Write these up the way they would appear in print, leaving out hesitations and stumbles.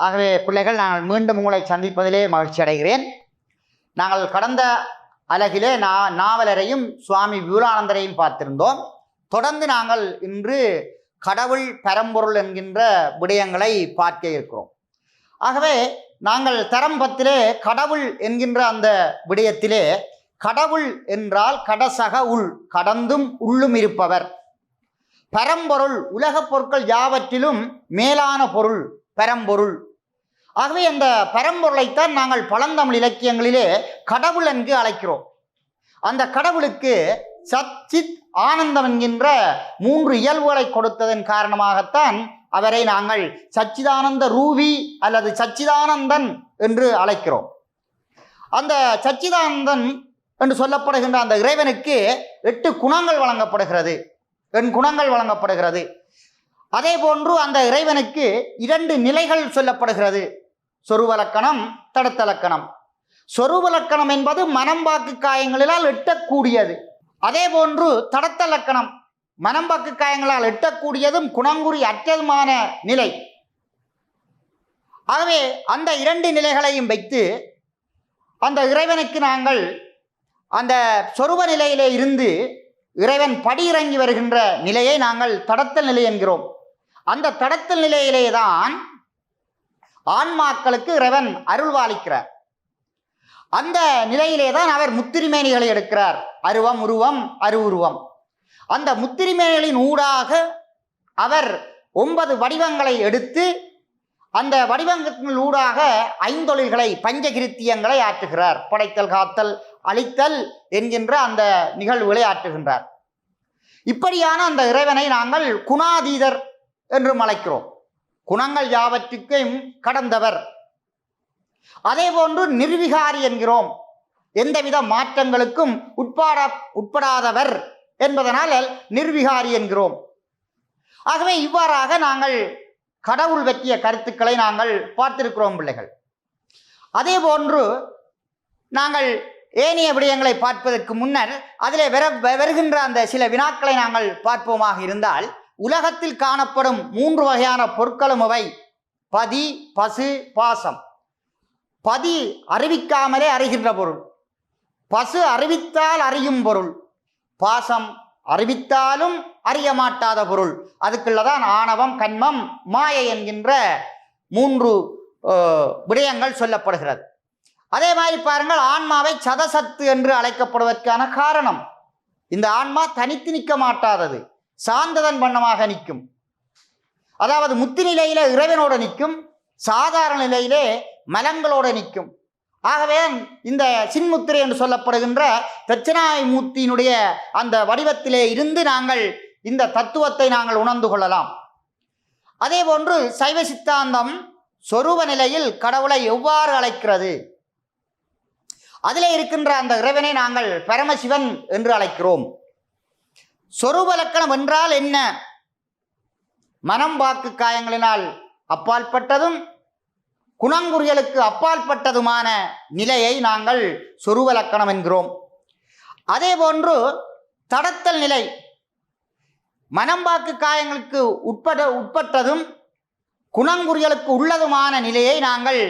ஆகவே பிள்ளைகள், நாங்கள் மீண்டும் உங்களை சந்திப்பதிலே மகிழ்ச்சி அடைகிறேன். நாங்கள் கடந்த அலகிலே நாவலரையும் சுவாமி விபுலானந்தரையும் பார்த்திருந்தோம். தொடர்ந்து நாங்கள் இன்று கடவுள் பரம்பொருள் என்கின்ற விடயங்களை பார்க்க இருக்கிறோம். ஆகவே நாங்கள் தரம் 10 கடவுள் என்கின்ற அந்த விடயத்திலே கடவுள் என்றால் கடசக உள், கடந்தும் உள்ளும் இருப்பவர். பரம்பொருள் உலகப் பொருட்கள் யாவற்றிலும் மேலான பொருள் பரம்பொருள். ஆகவே அந்த பரம்பொருளைத்தான் நாங்கள் பழந்தமிழ் இலக்கியங்களிலே கடவுள் என்று அழைக்கிறோம். அந்த கடவுளுக்கு சச்சித் ஆனந்தம் என்கின்ற 3 இயல்புகளை கொடுத்ததன் காரணமாகத்தான் அவரை நாங்கள் சச்சிதானந்த ரூபி அல்லது சச்சிதானந்தன் என்று அழைக்கிறோம். அந்த சச்சிதானந்தன் என்று சொல்லப்படுகின்ற அந்த இறைவனுக்கு 8 குணங்கள் வழங்கப்படுகிறது, 8 குணங்கள் வழங்கப்படுகிறது. அதே போன்று அந்த இறைவனுக்கு 2 நிலைகள் சொல்லப்படுகிறது, சொருவலக்கணம், தடத்தலக்கணம். சொருவலக்கணம் என்பது மனம்பாக்கு காயங்களினால் எட்டக்கூடியது. அதே போன்று தடத்தலக்கணம் மனம்பாக்கு காயங்களால் எட்டக்கூடியதும் குணங்குறி அற்றதுமான நிலை. ஆகவே அந்த 2 நிலைகளையும் வைத்து அந்த இறைவனுக்கு நாங்கள் அந்த சொருப நிலையிலே இருந்து இறைவன் படியிறங்கி வருகின்ற நிலையை நாங்கள் தடத்தல் நிலை என்கிறோம். அந்த தடத்தல் நிலையிலே தான் ஆன்மாக்களுக்கு இறைவன் அருள்வாளிக்கிறார். அந்த நிலையிலே தான் அவர் முத்திரிமேனிகளை எடுக்கிறார், அருவம், உருவம், அருவுருவம். அந்த முத்திரிமேனிகளின் ஊடாக அவர் 9 வடிவங்களை எடுத்து அந்த வடிவங்களின் ஊடாக 5 தொழில்களை, பஞ்சகிருத்தியங்களை ஆற்றுகிறார். படைத்தல், காத்தல், அழித்தல் என்கின்ற அந்த நிகழ்வுகளை ஆற்றுகின்றார். இப்படியான அந்த இறைவனை நாங்கள் குணாதீதர் என்று அழைக்கிறோம். குணங்கள் யாவற்றுக்கும் கடந்தவர். அதே போன்று நிர்விகாரி என்கிறோம், எந்தவித மாற்றங்களுக்கும் உட்படாதவர் என்பதனால் நிர்விகாரி என்கிறோம். ஆகவே இவ்வாறாக நாங்கள் கடவுள் பற்றிய கருத்துக்களை நாங்கள் பார்த்திருக்கிறோம் பிள்ளைகள். அதே போன்று நாங்கள் ஏனைய விடயங்களை பார்ப்பதற்கு முன்னர் அதிலே வருகின்ற அந்த சில வினாக்களை நாங்கள் பார்ப்போமாக இருந்தால், உலகத்தில் காணப்படும் 3 வகையான பொருட்களும் அவை பதி, பசு, பாசம். பதி அறிவிக்காமலே அறிகின்ற பொருள், பசு அறிவித்தால் அறியும் பொருள், பாசம் அறிவித்தாலும் அறிய மாட்டாத பொருள். அதுக்குள்ளதான் ஆணவம், கண்மம், மாயை என்கின்ற 3 விடயங்கள் சொல்லப்படுகிறது. அதே மாதிரி பாருங்கள், ஆன்மாவை சதசத்து என்று அழைக்கப்படுவதற்கான காரணம், இந்த ஆன்மா தனித்து நிற்க மாட்டாதது, சாந்ததன் வண்ணமாக நிற்கும். அதாவது முத்தி நிலையில இறைவனோட நிற்கும், சாதாரண நிலையிலே மலங்களோட நிற்கும். ஆகவே இந்த சின்முத்திரை என்று சொல்லப்படுகின்ற தட்சிணாமூர்த்தியினுடைய அந்த வடிவத்திலே இருந்து நாங்கள் இந்த தத்துவத்தை நாங்கள் உணர்ந்து கொள்ளலாம். அதே போன்று சைவ சித்தாந்தம் சொரூப நிலையில் கடவுளை எவ்வாறு அழைக்கிறது, அதிலே இருக்கின்ற அந்த இறைவனை நாங்கள் பரமசிவன் என்று அழைக்கிறோம். சொரூப லக்கணம் என்றால் என்ன? மனம், வாக்கு, காயங்களினால் அப்பாற்பட்டதும் குணங்குறிகளுக்கு அப்பாற்பட்டதுமான நிலையை நாங்கள் சொரூப லக்கணம் என்கிறோம். அதே போன்று தடத்தல் நிலை மனம், வாக்கு, காயங்களுக்கு உட்பட்டதும் குணங்குறிகளுக்கு உள்ளதுமான நிலையை நாங்கள்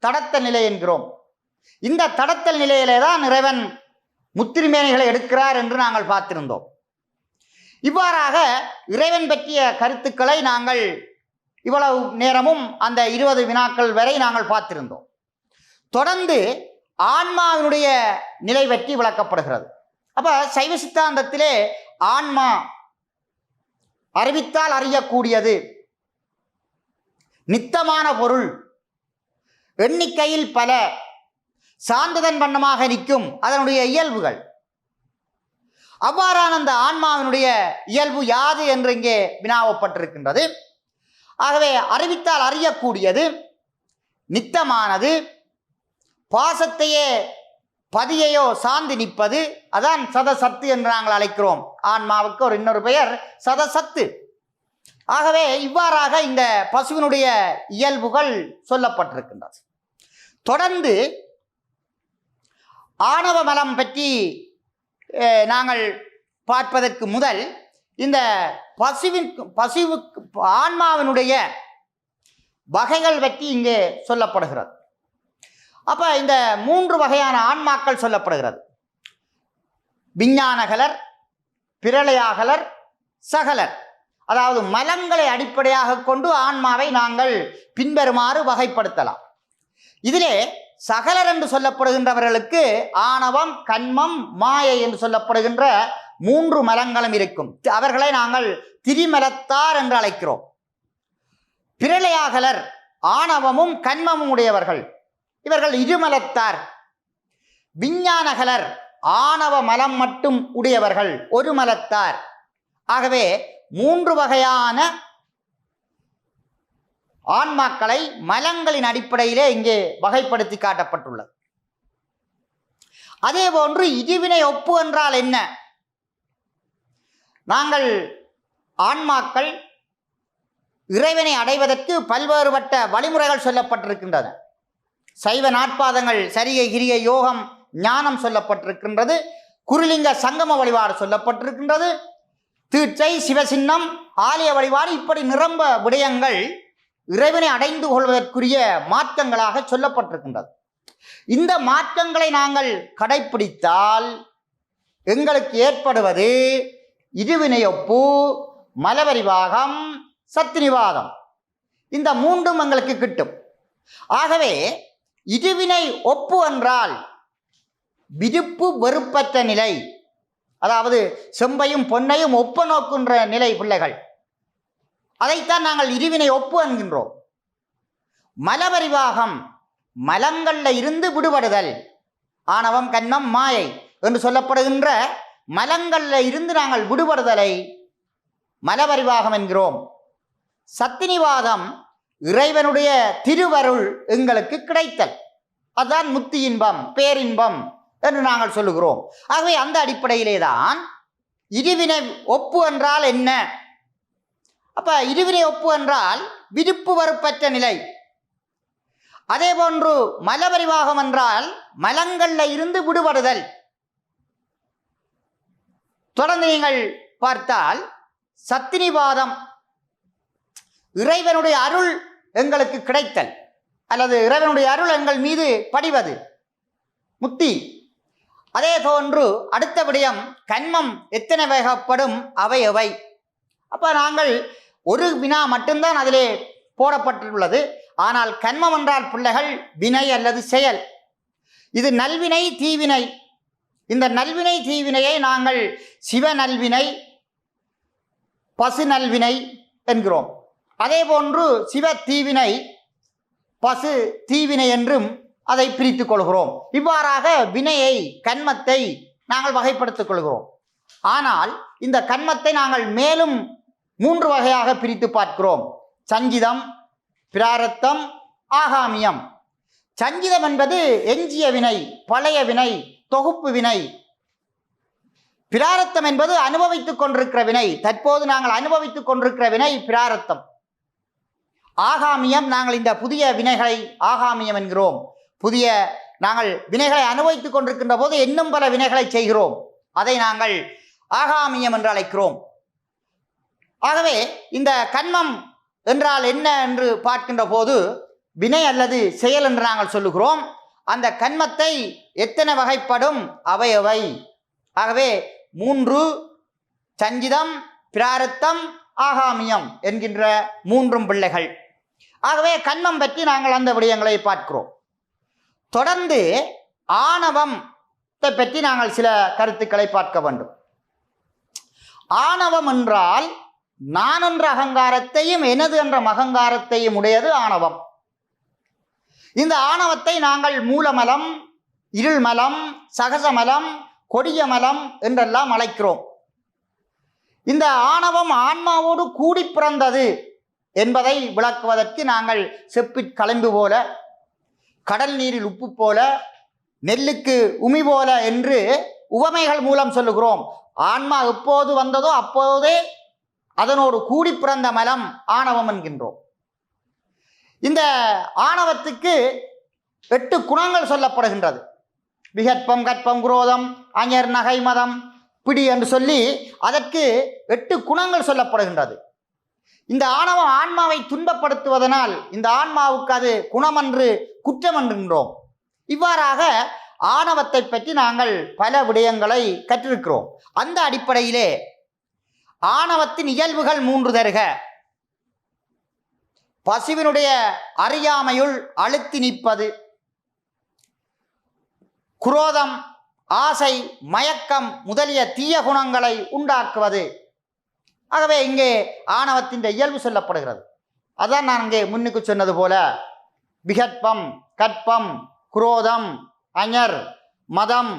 தடத்தல் நிலை என்கிறோம். இந்த தடத்தல் நிலையிலே தான் இறைவன் முத்திரிமேனிகளை எடுக்கிறார் என்று நாங்கள் பார்த்திருந்தோம். இவ்வாறாக இறைவன் பற்றிய கருத்துக்களை நாங்கள் இவ்வளவு நேரமும் அந்த 20 வினாக்கள் வரை நாங்கள் பார்த்திருந்தோம். தொடர்ந்து ஆன்மாவினுடைய நிலை பற்றி விளக்கப்படுகிறது. அப்ப சைவ சித்தாந்தத்திலே ஆன்மா அறிவித்தால் அறியக்கூடியது, நித்தமான பொருள், எண்ணிக்கையில் பல, சாந்ததன் வண்ணமாக நிற்கும், அதனுடைய இயல்புகள். அவ்வாறான அந்த ஆன்மாவினுடைய இயல்பு யாது என்று இங்கே வினாவப்பட்டிருக்கின்றது. ஆகவே அறிவித்தால் அறியக்கூடியது, நித்தமானது, பாசத்தையே பதியையோ சார்ந்து நிற்பது, அதான் சதசத்து என்று நாங்கள் அழைக்கிறோம். ஆன்மாவுக்கு ஒரு இன்னொரு பெயர் சதசத்து. ஆகவே இவ்வாறாக இந்த பசுவினுடைய இயல்புகள் சொல்லப்பட்டிருக்கின்றது. தொடர்ந்து ஆணவ மலம் பற்றி நாங்கள் பார்ப்பதற்கு முதல் இந்த பசுவுக்கு ஆன்மாவினுடைய வகைகள் பற்றி இங்கே சொல்லப்படுகிறது. அப்போ இந்த 3 வகையான ஆன்மாக்கள் சொல்லப்படுகிறது. விஞ்ஞானகலர், பிரளயாகலர், சகலர். அதாவது மலங்களை அடிப்படையாக கொண்டு ஆன்மாவை நாங்கள் பின்வருமாறு வகைப்படுத்தலாம். இதிலே சகலர் என்று சொல்லப்படுகின்றவர்களுக்கு ஆணவம், கன்மம், மாயை என்று சொல்லப்படுகின்ற 3 மலங்களும் இருக்கும். அவர்களை நாங்கள் திரிமலத்தார் என்று அழைக்கிறோம். பிரளயாகலர் ஆணவமும் கன்மமும் உடையவர்கள், இவர்கள் இருமலத்தார். விஞ்ஞானகலர் ஆணவ மலம் மட்டும் உடையவர்கள், ஒரு மலத்தார். ஆகவே 3 வகையான ஆன்மாக்களை மலங்களின் அடிப்படையிலே இங்கே வகைப்படுத்தி காட்டப்பட்டுள்ளது. அதே போன்று இருவினை ஒப்பு என்றால் என்ன? நாங்கள் ஆன்மாக்கள் இறைவனை அடைவதற்கு பல்வேறுபட்ட வழிமுறைகள் சொல்லப்பட்டிருக்கின்றன. சைவ நாட்பாதங்கள், சரிகை, கிரிகை, யோகம், ஞானம் சொல்லப்பட்டிருக்கின்றது. குருலிங்க சங்கம வழிபாடு சொல்லப்பட்டிருக்கின்றது. தீட்சை, சிவசின்னம், ஆலய வழிபாடு, இப்படி நிரம்ப விடயங்கள் இறைவனை அடைந்து கொள்வதற்குரிய மார்க்கங்களாக சொல்லப்பட்டிருக்கின்றது. இந்த மார்க்கங்களை நாங்கள் கடைப்பிடித்தால் எங்களுக்கு ஏற்படுவது இருவினையொப்பு, மலபரிவாகம், சத்தினிவாதம். இந்த 3ம் எங்களுக்கு கிட்டும். ஆகவே இருவினை ஒப்பு என்றால் விருப்பு வெறுப்பற்ற நிலை, அதாவது செம்பையும் பொன்னையும் ஒப்ப நோக்குன்ற நிலை பிள்ளைகள். அதைத்தான் நாங்கள் இருவினை ஒப்பு என்கின்றோம். மலபரிவாகம் மலங்களில் இருந்து விடுபடுதல், ஆணவம், கன்மம், மாயை என்று சொல்லப்படுகின்ற மலங்களில் இருந்து நாங்கள் விடுபடுதலை மலபரிவாகம் என்கிறோம். சத்தினிவாதம் இறைவனுடைய திருவருள் எங்களுக்கு கிடைத்தல், அதுதான் முத்தி இன்பம், பேரின்பம் என்று நாங்கள் சொல்லுகிறோம். ஆகவே அந்த அடிப்படையிலே தான் இருவினை ஒப்பு என்றால் என்ன? அப்ப இருவினை ஒப்பு என்றால் விருப்பு வெறுப்பற்ற நிலை. அதே போன்று மலபரிவாகம் என்றால் மலங்களில் இருந்து விடுபடுதல். தொடர்ந்து நீங்கள் பார்த்தால் சத்தினிவாதம் இறைவனுடைய அருள் எங்களுக்கு கிடைத்தல், அல்லது இறைவனுடைய அருள் எங்கள் மீது படிவது, முத்தி. அதே போன்று அடுத்த விடயம் கன்மம் எத்தனை வகைப்படும், அவை எவை? அப்போ நாங்கள் ஒரு வினா மட்டும்தான் அதிலே போடப்பட்டுள்ளது. ஆனால் கன்மம் என்றால் பிள்ளைகள் வினை அல்லது செயல். இது நல்வினை, தீவினை. இந்த நல்வினை தீவினையை நாங்கள் சிவ நல்வினை, பசு நல்வினை என்கிறோம். அதே போன்று சிவ தீவினை, பசு தீவினை என்றும் அதை பிரித்து கொள்கிறோம். இவ்வாறாக வினையை, கன்மத்தை நாங்கள் வகைப்படுத்திக் கொள்கிறோம். ஆனால் இந்த கன்மத்தை நாங்கள் மேலும் 3 வகையாக பிரித்து பார்க்கிறோம். சஞ்சிதம், பிராரத்தம், ஆகாமியம். சஞ்சிதம் என்பது எஞ்சிய வினை, பழைய வினை, தொகுப்பு வினை. பிராரத்தம் என்பது அனுபவித்துக் கொண்டிருக்கிற வினை, தற்போது நாங்கள் அனுபவித்துக் கொண்டிருக்கிற வினை பிராரத்தம். ஆகாமியம், நாங்கள் இந்த புதிய வினைகளை ஆகாமியம் என்கிறோம். புதிய நாங்கள் வினைகளை அனுபவித்துக் கொண்டிருக்கின்ற போது இன்னும் பல வினைகளை செய்கிறோம், அதை நாங்கள் ஆகாமியம் என்று அழைக்கிறோம். ஆகவே இந்த கன்மம் என்றால் என்ன என்று பார்க்கின்ற போது வினை அல்லது செயல் என்று நாங்கள் சொல்லுகிறோம். அந்த கன்மத்தை எத்தனை வகைப்படும், அவை எவை? ஆகவே 3: சஞ்சிதம், பிராரத்தம், ஆகாமியம் என்கின்ற 3 பிள்ளைகள். ஆகவே கன்மம் பற்றி நாங்கள் அந்த விடயங்களை பார்க்கிறோம். தொடர்ந்து ஆணவத்தை பற்றி நாங்கள் சில கருத்துக்களை பார்க்க வேண்டும். ஆணவம் என்றால் நான் என்ற அகங்காரத்தையும் எனது என்ற மகங்காரத்தையும் உடையது ஆணவம். இந்த ஆணவத்தை நாங்கள் மூலமலம், இருள்மலம், சகசமலம், கொடிய மலம் என்றெல்லாம் அழைக்கிறோம். இந்த ஆணவம் ஆன்மாவோடு கூடி பிறந்தது என்பதை விளக்குவதற்கு நாங்கள் செப்பிற் களம்பு போல, கடல் நீரில் உப்பு போல, நெல்லுக்கு உமி போல என்று உவமைகள் மூலம் சொல்லுகிறோம். ஆன்மா எப்போது வந்ததோ அப்போதே அதனோடு கூடி பிறந்த மலம் ஆணவம் என்கின்றோம். இந்த ஆணவத்துக்கு 8 குணங்கள் சொல்லப்படுகின்றது. விகற்பம், கற்பம், குரோதம், அஞர், நகை, மதம், பிடி என்று சொல்லி அதற்கு 8 குணங்கள் சொல்லப்படுகின்றது. இந்த ஆணவம் ஆன்மாவை துன்பப்படுத்துவதனால் இந்த ஆன்மாவுக்கு அது குணமன்று குற்றம் என்றுகிறோம். இவ்வாறாக ஆணவத்தை பற்றி நாங்கள் பல விடயங்களை கற்றிருக்கிறோம். அந்த அடிப்படையிலே ஆணவத்தின் இயல்புகள் 3 தருக. பசுவினுடைய அறியாமையுள் அழுத்தி நிற்பது, குரோதம், ஆசை, மயக்கம் முதலிய தீய குணங்களை உண்டாக்குவது. ஆகவே இங்கே ஆணவத்தின் இயல்பு சொல்லப்படுகிறது. அதான் நான் இங்கே முன்னுக்கு சொன்னது போல விகற்பம், கற்பம், குரோதம், அஞர், மதம்,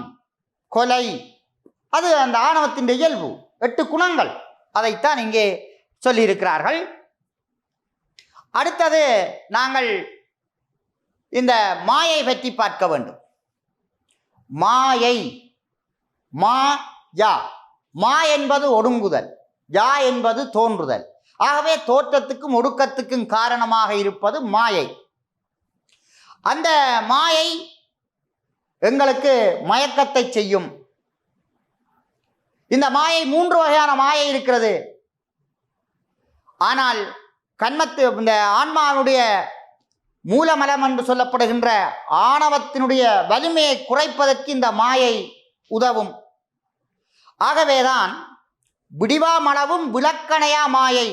கொலை, அது அந்த ஆணவத்தின் இயல்பு. 8 குணங்கள், அதைத்தான் இங்கே சொல்லியிருக்கிறார்கள். அடுத்தது நாங்கள் இந்த மாயை பற்றி பார்க்க வேண்டும். மாயை, மா என்பது ஒடுங்குதல், யா என்பது தோன்றுதல். ஆகவே தோற்றத்துக்கும் ஒடுக்கத்துக்கும் காரணமாக இருப்பது மாயை. அந்த மாயை எங்களுக்கு மயக்கத்தை செய்யும். இந்த மாயை 3 வகையான மாயை இருக்கிறது. ஆனால் இந்த ஆன்மாவுடைய மூலமலம் என்று சொல்லப்படுகின்ற ஆணவத்தினுடைய வலிமையை குறைப்பதற்கு இந்த மாயை உதவும். ஆகவேதான் விடிவாமளவும் விளக்கணையா மாயை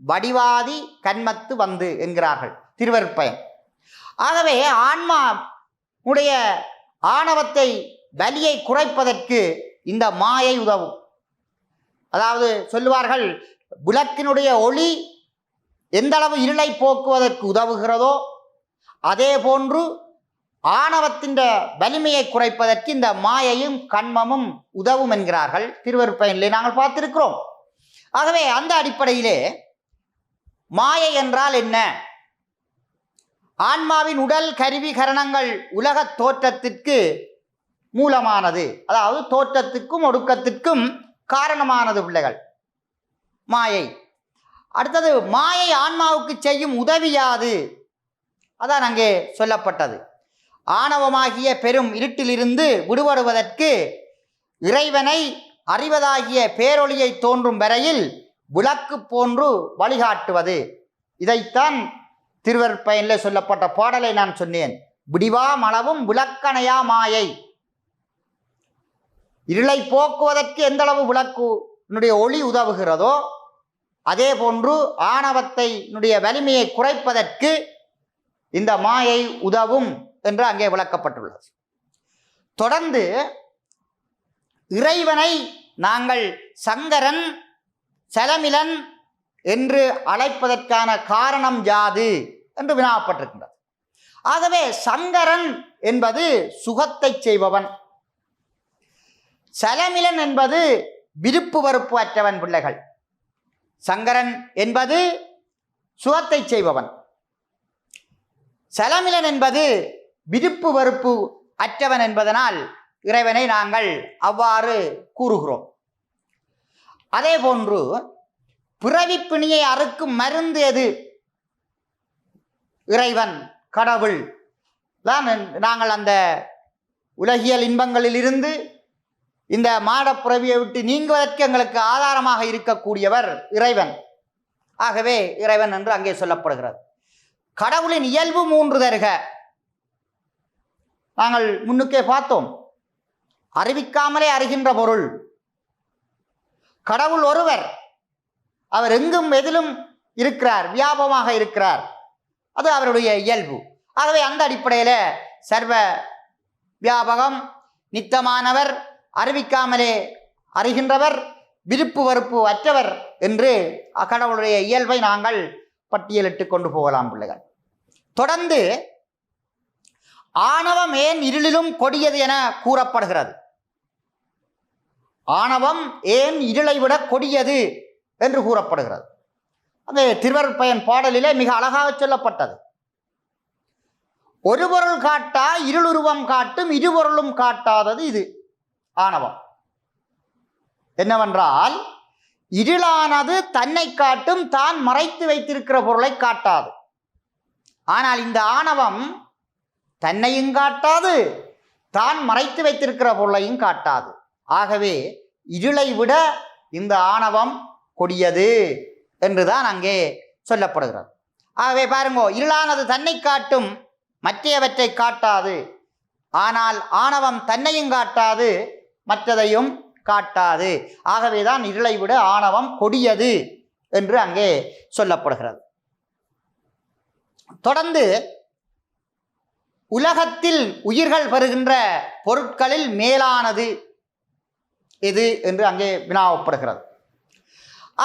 வடிவாதி கண்மத்து வந்து என்கிறார்கள் திருவருட்பயன். ஆகவே ஆன்மா உடைய ஆணவத்தை வலியை குறைப்பதற்கு இந்த மாயை உதவும். அதாவது சொல்லுவார்கள், விளக்கினுடைய ஒளி எந்த அளவு இருளை போக்குவதற்கு உதவுகிறதோ அதே போன்று ஆணவத்தின் வலிமையை குறைப்பதற்கு இந்த மாயையும் கண்மமும் உதவும் என்கிறார்கள் திருவருட்பயனிலே நாங்கள் பார்த்திருக்கிறோம். ஆகவே அந்த அடிப்படையிலே மாயை என்றால் என்ன? ஆன்மாவின் உடல் கருவி கரணங்கள் உலக தோற்றத்திற்கு மூலமானது, அதாவது தோற்றத்திற்கும் ஒடுக்கத்திற்கும் காரணமானது பிள்ளைகள் மாயை. அடுத்தது மாயை ஆன்மாவுக்கு செய்யும் உதவியாது, அதான் அங்கே சொல்லப்பட்டது. ஆணவமாகிய பெரும் இருட்டிலிருந்து விடுபடுவதற்கு இறைவனை அறிவதாகிய பேரொளியை தோன்றும் வரையில் விளக்கு போன்று வழிகாட்டுவது. இதைத்தான் திருவருட்பயனில் சொல்லப்பட்ட பாடலை நான் சொன்னேன். விடிவாமளவும் விளக்கணையா மாயை. இருளை போக்குவதற்கு எந்தளவு விளக்குனுடைய ஒளி உதவுகிறதோ அதே போன்று ஆணவத்தை வலிமையை குறைப்பதற்கு இந்த மாயை உதவும் என்று அங்கே விளக்கப்பட்டுள்ளது. தொடர்ந்து இறைவனை நாங்கள் சங்கரன், சலமிலன் என்று அழைப்பதற்கான காரணம் யாது என்று வினாப்பட்டிருக்கின்றது. ஆகவே சங்கரன் என்பது சுகத்தை செய்பவன், சலமிலன் என்பது விருப்பு வெறுப்பு அற்றவன் பிள்ளைகள். சங்கரன் என்பது சுகத்தை செய்பவன், சலமிலன் என்பது விருப்பு வெறுப்பு அற்றவன் என்பதனால் இறைவனை நாங்கள் அவ்வாறு கூறுகிறோம். அதே போன்று பிறவி பிணியை அறுக்கும் மருந்து எது? இறைவன், கடவுள் தான். நாங்கள் அந்த உலகியல் இன்பங்களில் இருந்து இந்த மாடப்புறவியை விட்டு நீங்குவதற்கு எங்களுக்கு ஆதாரமாக இருக்கக்கூடியவர் இறைவன். ஆகவே இறைவன் என்று அங்கே சொல்லப்படுகிறது. கடவுளின் இயல்பு 3 தருக. நாங்கள் முன்னுக்கே பார்த்தோம், அறிவிக்காமலே அறிகின்ற பொருள். கடவுள் ஒருவர், அவர் எங்கும் எதிலும் இருக்கிறார், வியாபமாக இருக்கிறார், அது அவருடைய இயல்பு. ஆகவே அந்த அடிப்படையில் சர்வ வியாபகம், நித்தமானவர், அறிவிக்காமலே அறிகின்றவர், விருப்பு வெறுப்பு அற்றவர் என்று கடவுளுடைய இயல்பை நாங்கள் பட்டியலிட்டு கொண்டு போகலாம் பிள்ளைகள். தொடர்ந்து ஆணவம் ஏன் இருளிலும் கொடியது என கூறப்படுகிறது. ஆணவம் ஏன் இருளை விட கொடியது என்று கூறப்படுகிறது. அந்த திருவருட்பயன் பாடலிலே மிக அழகாக சொல்லப்பட்டது. ஒரு பொருள் காட்டா இருளுருவம் காட்டும், இருபொருளும் காட்டாதது இது ஆணவம். என்னவென்றால், இருளானது தன்னை காட்டும், தான் மறைத்து வைத்திருக்கிற பொருளை காட்டாது. ஆனால் இந்த ஆணவம் தன்னையும் காட்டாது, தான் மறைத்து வைத்திருக்கிற பொருளையும் காட்டாது. ஆகவே இருளை விட இந்த ஆணவம் கொடியது என்றுதான் அங்கே சொல்லப்படுகிறது. ஆகவே பாருங்கோ, இருளானது தன்னை காட்டும், மற்றையவற்றை காட்டாது. ஆனால் ஆணவம் தன்னையும் காட்டாது, மற்றதையும் காட்டாது. ஆகவேதான் இருளை விட ஆணவம் கொடியது என்று அங்கே சொல்லப்படுகிறது. தொடர்ந்து உலகத்தில் உயிர்கள் பெறுகின்ற பொருட்களில் மேலானது எது என்று அங்கே வினாவப்படுகிறது.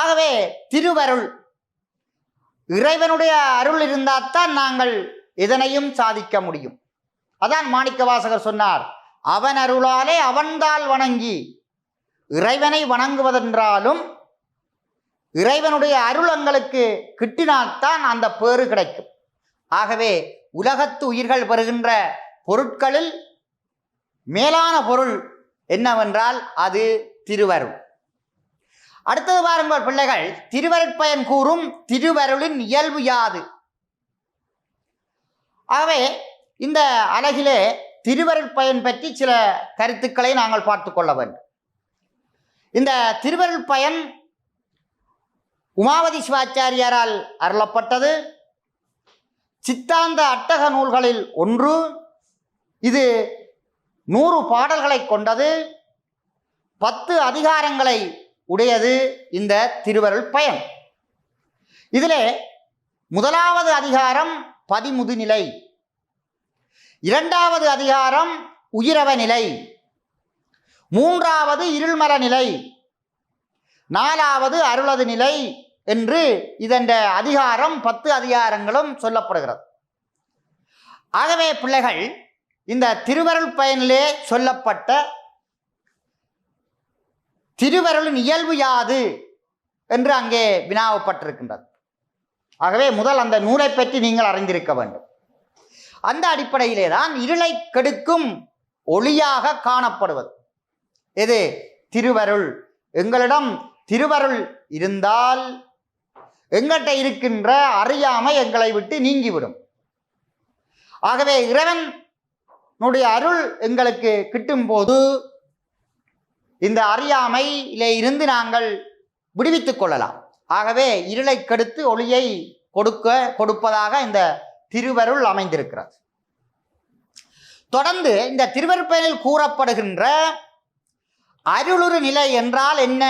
ஆகவே திருவருள், இறைவனுடைய அருள் இருந்தால்தான் நாங்கள் எதனையும் சாதிக்க முடியும். அதான் மாணிக்க வாசகர் சொன்னார், அவன் அருளாலே அவன்தாள் வணங்கி. இறைவனை வணங்குவதென்றாலும் இறைவனுடைய அருள் எங்களுக்கு கிட்டினால்தான் அந்த பேறு கிடைக்கும். ஆகவே உலகத்து உயிர்கள் பெறுகின்ற பொருட்களில் மேலான பொருள் என்னவென்றால் அது திருவருள். அடுத்தது பாருங்கள் பிள்ளைகள், திருவருட்பயன் கூறும் திருவருளின் இயல்பு யாது? ஆகவே இந்த அலகிலே திருவருட்பயன் பற்றி சில கருத்துக்களை நாங்கள் பார்த்து கொள்ள வேண்டும். இந்த திருவருட்பயன் உமாவதி சிவாச்சாரியாரால் அருளப்பட்டது. சித்தாந்த அட்டக நூல்களில் ஒன்று. இது 100 பாடல்களை கொண்டது, 10 அதிகாரங்களை உடையது இந்த திருவருட்பயன். இதிலே முதலாவது அதிகாரம் பதிமுதுநிலை, 2வது அதிகாரம் உயிரவ நிலை, 3வது இருள்மல நிலை, 4வது அருளது நிலை என்று இதன் அதிகாரம் 10 அதிகாரங்களும் சொல்லப்படுகிறது. ஆகவே பிள்ளைகள், இந்த திருவருட்பயனிலே சொல்லப்பட்ட திருவருளின் இயல்பு யாது என்று அங்கே வினாவப்பட்டிருக்கின்றது. ஆகவே முதல் அந்த நூலை பற்றி நீங்கள் அறிந்திருக்க வேண்டும். அந்த அடிப்படையிலே தான் இருளை கெடுக்கும் ஒளியாக காணப்படுவது எது? திருவருள். எங்களிடம் திருவருள் இருந்தால் எங்கிட்ட இருக்கின்ற அறியாமை எங்களை விட்டு நீங்கிவிடும். ஆகவே இறைவனுடைய அருள் எங்களுக்கு கிட்டும் போது இந்த அறியாமையிலே இருந்து நாங்கள் விடுவித்துக் கொள்ளலாம். ஆகவே இருளை கெடுத்து ஒளியை கொடுப்பதாக இந்த திருவருள் அமைந்திருக்கிறது. தொடர்ந்து இந்த திருவருட்பயனில் கூறப்படுகின்ற அருளுரு நிலை என்றால் என்ன?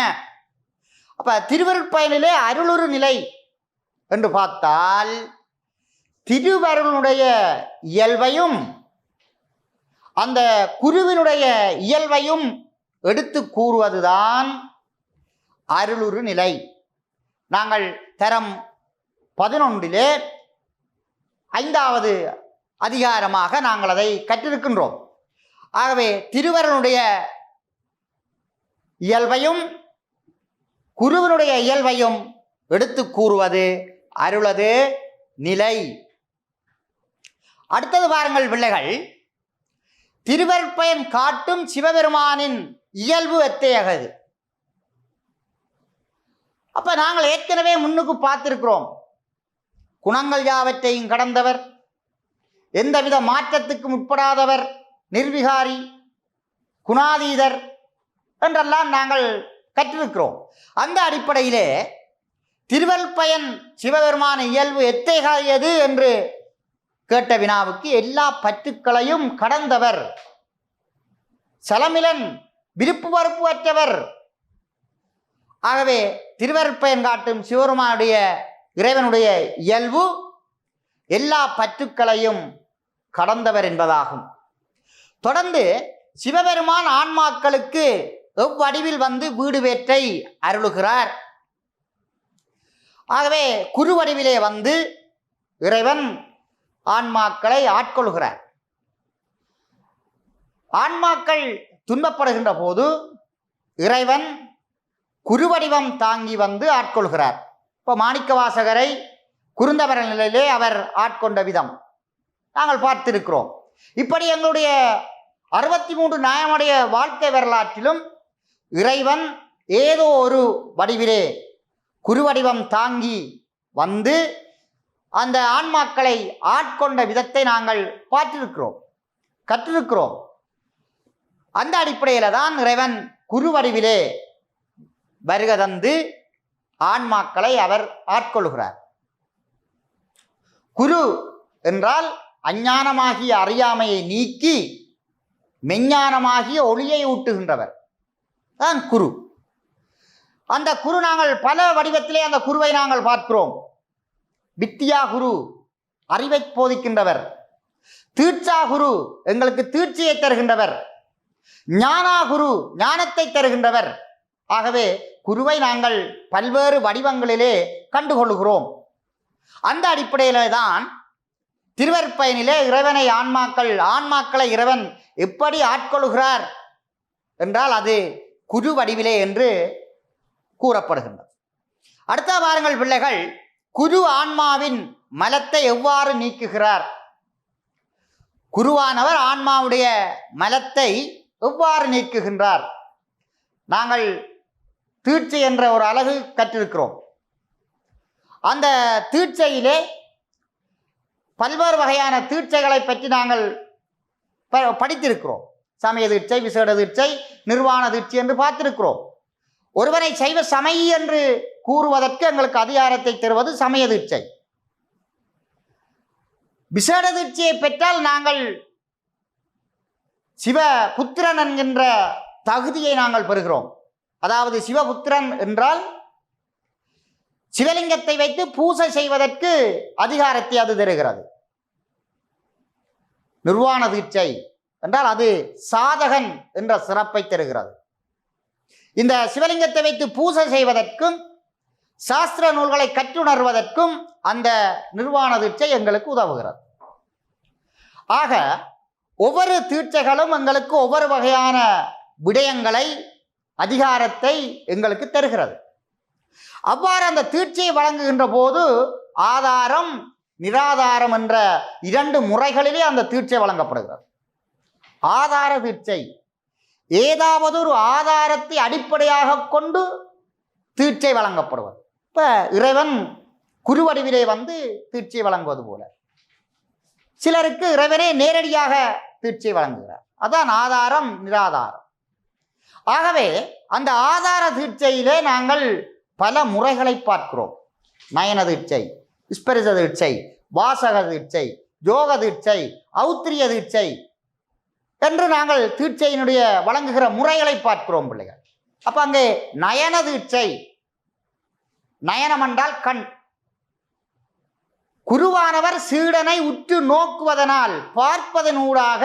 அப்ப திருவருட்பயனிலே அருளுரு நிலை என்று பார்த்தால் திருவருளுடைய இயல்பையும் அந்த குருவினுடைய இயல்பையும் எடுத்து கூறுவதுதான் அருளுரு நிலை. நாங்கள் தரம் 11 5வது அதிகாரமாக நாங்கள் அதை கற்றிருக்கின்றோம். ஆகவே திருவருளுடைய இயல்பையும் குருவினுடைய இயல்பையும் எடுத்து கூறுவது அருளது நிலை. அடுத்தது பாருங்கள் பிள்ளைகள், திருவருட்பயன் காட்டும் சிவபெருமானின் இயல்பு எத்தகையது? அப்ப நாங்கள் ஏற்கனவே முன்னுக்கு பார்த்திருக்கிறோம். குணங்கள் யாவற்றையும் கடந்தவர், எந்தவித மாற்றத்துக்கு முற்படாதவர், நிர்விகாரி, குணாதீதர் என்றெல்லாம் நாங்கள் கற்றிருக்கிறோம். அந்த அடிப்படையிலே திருவருட்பயன் சிவபெருமான இயல்பு எத்தகையது என்று கேட்ட வினாவுக்கு எல்லா பற்றுக்களையும் கடந்தவர், சலமிலன், விருப்பு பருப்பு அற்றவர். ஆகவே திருவருட்பயன் காட்டும் சிவபெருமானுடைய இறைவனுடைய இயல்பு எல்லா பற்றுக்களையும் கடந்தவர் என்பதாகும். தொடர்ந்து சிவபெருமான் ஆன்மாக்களுக்கு எவ்வடிவில் வந்து வீடு வேற்றை அருளுகிறார். ஆகவே குருவடிவிலே வந்து இறைவன் ஆன்மாக்களை ஆட்கொள்கிறார். ஆன்மாக்கள் துன்பப்படுகின்ற போது இறைவன் குருவடிவம் தாங்கி வந்து ஆட்கொள்கிறார். இப்போ மாணிக்க வாசகரை குருந்தவர நிலையிலே அவர் ஆட்கொண்ட விதம் நாங்கள் பார்த்திருக்கிறோம். இப்படி எங்களுடைய 63 நாயனுடைய வாழ்க்கை வரலாற்றிலும் இறைவன் ஏதோ ஒரு வடிவிலே குருவடிவம் தாங்கி வந்து அந்த ஆன்மாக்களை ஆட்கொண்ட விதத்தை நாங்கள் பார்த்திருக்கிறோம், கற்றிருக்கிறோம். அந்த அடிப்படையில் தான் இறைவன் குருவடிவிலே வருக தந்து ஆன்மாக்களை அவர் ஆட்கொள்கிறார். குரு என்றால் அஞ்ஞானமாகிய அறியாமையை நீக்கி மெஞ்ஞானமாகிய ஒளியை ஊட்டுகின்றவர் தான் குரு. அந்த குரு நாங்கள் பல வடிவத்திலே அந்த குருவை நாங்கள் பார்க்கிறோம். வித்தியா குரு, அறிவை போதிக்கின்றவர். தீட்சா குரு, எங்களுக்கு தீட்சையை தருகின்றவர். ஞானா குரு, ஞானத்தை தருகின்றவர். ஆகவே குருவை நாங்கள் பல்வேறு வடிவங்களிலே கண்டுகொள்கிறோம். அந்த அடிப்படையிலே தான் திருவருட்பயனிலே இறைவனை ஆன்மாக்களை இறைவன் எப்படி ஆட்கொள்கிறார் என்றால் அது குரு வடிவிலே என்று கூறப்படுகின்றது. அடுத்த வாருங்கள் பிள்ளைகள், குரு ஆன்மாவின் மலத்தை எவ்வாறு நீக்குகிறார்? குருவானவர் ஆன்மாவுடைய மலத்தை எவ்வாறு நீக்குகின்றார்? நாங்கள் தீட்சை என்ற ஒரு அலகு கற்றிருக்கிறோம். அந்த தீட்சையிலே பல்வேறு வகையான தீட்சைகளை பற்றி நாங்கள் படித்திருக்கிறோம். சமய தீட்சை, விசேட தீட்சை, நிர்வாண தீட்சை என்று பார்த்திருக்கிறோம். ஒருவனை சைவ சமயி என்று கூறுவதற்கு எங்களுக்கு அதிகாரத்தை தருவது சமய தீட்சை. விசேட தீட்சையை பெற்றால் நாங்கள் சிவபுத்திரன் என்கின்ற தகுதியை நாங்கள் பெறுகிறோம். அதாவது சிவபுத்திரன் என்றால் சிவலிங்கத்தை வைத்து பூசை செய்வதற்கு அதிகாரத்தை அது தருகிறது. நிர்வாண தீட்சை என்றால் அது சாதகன் என்ற சிறப்பை தருகிறது. இந்த சிவலிங்கத்தை வைத்து பூசை செய்வதற்கும் சாஸ்திர நூல்களை கற்றுணர்வதற்கும் அந்த நிர்வாண தீட்சை எங்களுக்கு உதவுகிறது. ஆக ஒவ்வொரு தீட்சைகளும் எங்களுக்கு ஒவ்வொரு வகையான விடயங்களை, அதிகாரத்தை எங்களுக்கு தருகிறது. அவ்வாறு அந்த தீட்சையை வழங்குகின்ற போது ஆதாரம், நிராதாரம் என்ற 2 முறைகளிலே அந்த தீட்சை வழங்கப்படுகிறது. ஆதார தீட்சை, ஏதாவது ஒரு ஆதாரத்தை அடிப்படையாக கொண்டு தீட்சை வழங்கப்படுவது. இப்போ இறைவன் குருவடிவிலே வந்து தீட்சை வழங்குவது போல சிலருக்கு இறைவனே நேரடியாக தீட்சை வழங்குகிறார். அதான் ஆதாரம், நிராதாரம். ஆகவே அந்த ஆதார தீட்சையிலே நாங்கள் பல முறைகளை பார்க்கிறோம். நயன தீட்சை, ஸ்பரிச தீட்சை, வாசக தீட்சை, யோக தீட்சை, ஔத்திரிய தீட்சை என்று நாங்கள் தீட்சையினுடைய வழங்குகிற முறைகளை பார்க்கிறோம் பிள்ளைகள். அப்ப அங்கே நயன தீட்சை, நயனம் என்றால் கண். குருவானவர் சீடனை உற்று நோக்குவதனால், பார்ப்பதனூடாக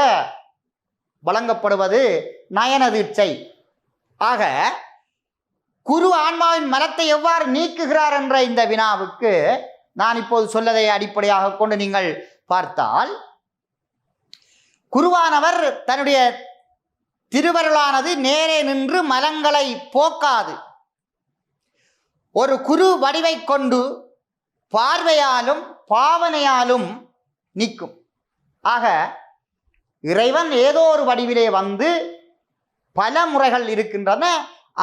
வழங்கப்படுவது நயன தீட்சை. ஆக குரு ஆன்மாவின் மலத்தை எவ்வாறு நீக்குகிறார் என்ற இந்த வினாவுக்கு நான் இப்போது சொல்லதை அடிப்படையாக கொண்டு நீங்கள் பார்த்தால், குருவானவர் தன்னுடைய திருவருளானது நேரே நின்று மலங்களை போக்காது. ஒரு குரு வடிவை கொண்டு பார்வையாலும் பாவனையாலும் நீக்கும். ஆக இறைவன் ஏதோ ஒரு வடிவிலே வந்து பல முறைகள் இருக்கின்றன.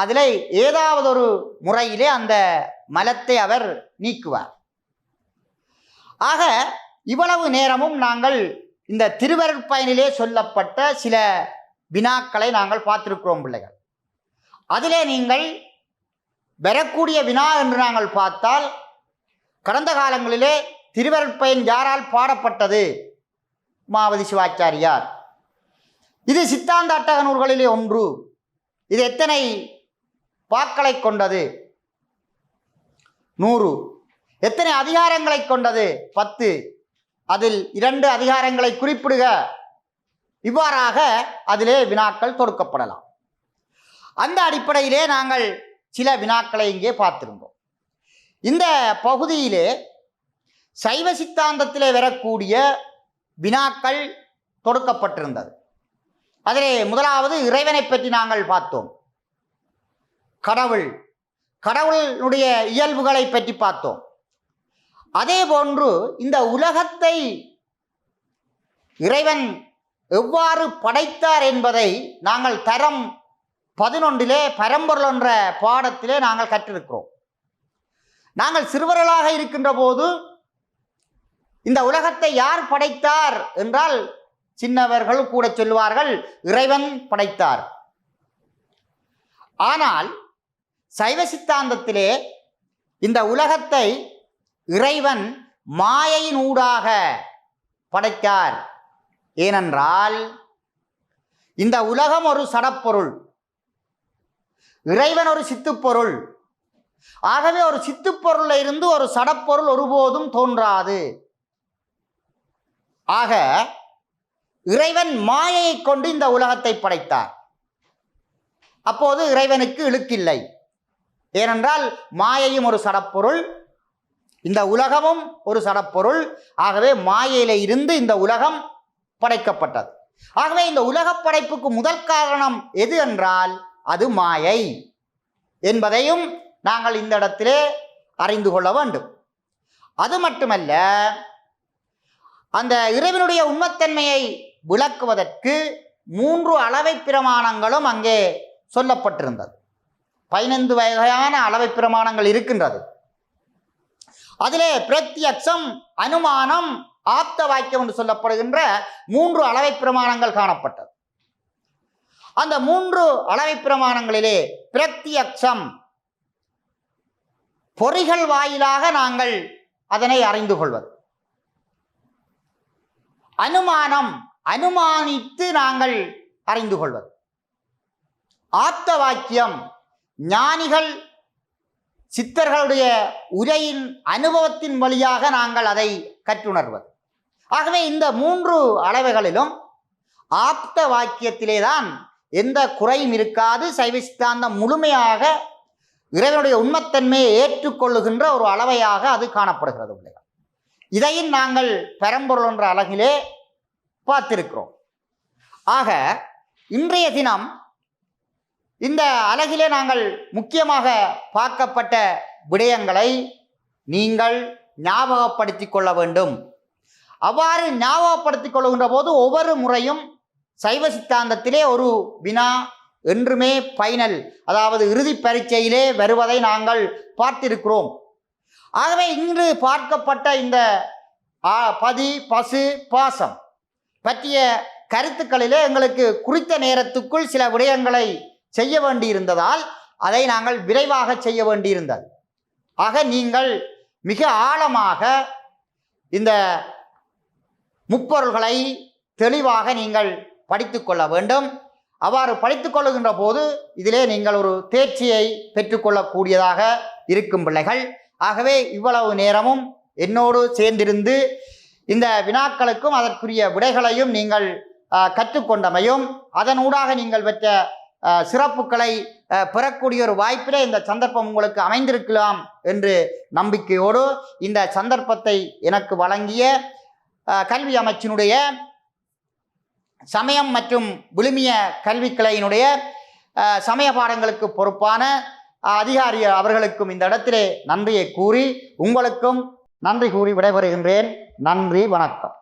அதில் ஏதாவது ஒரு முறையிலே அந்த மலத்தை அவர் நீக்குவார். ஆக இவ்வளவு நேரமும் நாங்கள் இந்த திருவருட்பயனிலே சொல்லப்பட்ட சில வினாக்களை நாங்கள் பார்த்திருக்கிறோம் பிள்ளைகள். அதிலே நீங்கள் வரக்கூடிய வினா என்று நாங்கள் பார்த்தால், கடந்த காலங்களிலே திருவருட்பயன் யாரால் பாடப்பட்டது? உமாவதி சிவாச்சாரியார். இது சித்தாந்த அட்டக நூல்களிலே ஒன்று. இது எத்தனை பாக்களை கொண்டது? 100. எத்தனை அதிகாரங்களை கொண்டது? 10. அதில் 2 அதிகாரங்களை குறிப்பிடுக. இவ்வாறாக அதிலே வினாக்கள் தொடுக்கப்படலாம். அந்த அடிப்படையிலே நாங்கள் சில வினாக்களை இங்கே பார்த்திருந்தோம். இந்த பகுதியிலே சைவ சித்தாந்தத்திலே வரக்கூடிய வினாக்கள் தொடுக்கப்பட்டிருந்தது. அதிலே முதலாவது இறைவனை பற்றி நாங்கள் பார்த்தோம். கடவுளுடைய இயல்புகளை பற்றி பார்த்தோம். அதே போன்று இந்த உலகத்தை இறைவன் எவ்வாறு படைத்தார் என்பதை நாங்கள் தரம் 11 பரம்பொருள் என்ற பாடத்திலே நாங்கள் கற்றிருக்கிறோம். நாங்கள் சிறுவர்களாக இருக்கின்ற போது இந்த உலகத்தை யார் படைத்தார் என்றால் சின்னவர்கள் கூட சொல்லுவார்கள், இறைவன் படைத்தார். ஆனால் சைவ சித்தாந்தத்திலே இந்த உலகத்தை இறைவன் மாயையினூடாக படைத்தார். ஏனென்றால் இந்த உலகம் ஒரு சடப்பொருள், இறைவன் ஒரு சித்துப்பொருள். ஆகவே ஒரு சித்துப்பொருளில் இருந்து ஒரு சடப்பொருள் ஒருபோதும் தோன்றாது. ஆக இறைவன் மாயையை கொண்டு இந்த உலகத்தை படைத்தார். அப்போது இறைவனுக்கு இழுக்கில்லை. ஏனென்றால் மாயையும் ஒரு சடப்பொருள், இந்த உலகமும் ஒரு சடப்பொருள். ஆகவே மாயையில இருந்து இந்த உலகம் படைக்கப்பட்டது. ஆகவே இந்த உலக படைப்புக்கு முதல் காரணம் எது என்றால் அது மாயை என்பதையும் நாங்கள் இந்த இடத்திலே அறிந்து கொள்ள வேண்டும். அது மட்டுமல்ல, அந்த இறைவனுடைய உண்மைத்தன்மையை விளக்குவதற்கு 3 அளவை பிரமாணங்களும் அங்கே சொல்லப்பட்டிருந்தது. 15 வகையான அளவை பிரமாணங்கள் இருக்கின்றது. அதிலே பிரத்யக்ஷம், அனுமானம், ஆப்த வாக்கியம் என்று சொல்லப்படுகின்ற 3 அளவை பிரமாணங்கள் காணப்பட்டது. அந்த 3 அளவை பிரமாணங்களிலே பிரத்யக்ஷம், பொறிகள் வாயிலாக நாங்கள் அதனை அறிந்து கொள்வது. அனுமானம், அனுமானித்து நாங்கள் அறிந்து கொள்வது. ஆப்த வாக்கியம், ஞானிகள் சித்தர்களுடைய உரையின் அனுபவத்தின் வழியாக நாங்கள் அதை கற்றுணர்வது. ஆகவே இந்த 3 அளவுகளிலும் ஆப்த வாக்கியத்திலே தான் எந்த குறையும் இருக்காது. சைவ சித்தாந்தம் முழுமையாக இறைவனுடைய உண்மைத்தன்மையை ஏற்றுக்கொள்ளுகின்ற ஒரு அளவையாக அது காணப்படுகிறது. இதையும் நாங்கள் பெரம்பொருள் என்ற அழகிலே பார்த்திருக்கிறோம். ஆக இன்றைய தினம் இந்த அலகிலே நாங்கள் முக்கியமாக பார்க்கப்பட்ட விடயங்களை நீங்கள் ஞாபகப்படுத்திக் கொள்ள வேண்டும். அவ்வாறு ஞாபகப்படுத்திக் கொள்கின்ற போது ஒவ்வொரு முறையும் சைவ சித்தாந்தத்திலே ஒரு வினா என்றுமே பைனல், அதாவது இறுதி பரீட்சையிலே வருவதை நாங்கள் பார்த்திருக்கிறோம். ஆகவே இன்று பார்க்கப்பட்ட இந்த பதி, பசு, பாசம் பற்றிய கருத்துக்களிலே எங்களுக்கு குறித்த நேரத்துக்குள் சில விடயங்களை செய்ய வேண்டியிருந்ததால் அதை நாங்கள் விரைவாக செய்ய வேண்டியிருந்தது. ஆக நீங்கள் மிக ஆழமாக இந்த முப்பொருள்களை தெளிவாக நீங்கள் படித்து கொள்ள வேண்டும். அவ்வாறு படித்து கொள்ளுகின்ற போது இதிலே நீங்கள் ஒரு தேர்ச்சியை பெற்றுக்கொள்ளக்கூடியதாக இருக்கும் பிள்ளைகள். ஆகவே இவ்வளவு நேரமும் என்னோடு சேர்ந்திருந்து இந்த வினாக்களுக்கும் அதற்குரிய விடைகளையும் நீங்கள் கற்றுக்கொண்டமையும் அதனூடாக நீங்கள் பெற்ற சிறப்புகளை பெறக்கூடிய ஒரு வாய்ப்பிலே இந்த சந்தர்ப்பம் உங்களுக்கு அமைந்திருக்கலாம் என்று நம்பிக்கையோடு இந்த சந்தர்ப்பத்தை எனக்கு வழங்கிய கல்வி அமைச்சினுடைய சமயம் மற்றும் விழுமிய கல்விக்கிளையினுடைய சமய பாடங்களுக்கு பொறுப்பான அதிகாரி அவர்களுக்கும் இந்த இடத்திலே நன்றியை கூறி உங்களுக்கும் நன்றி கூறி விடைபெறுகின்றேன். நன்றி, வணக்கம்.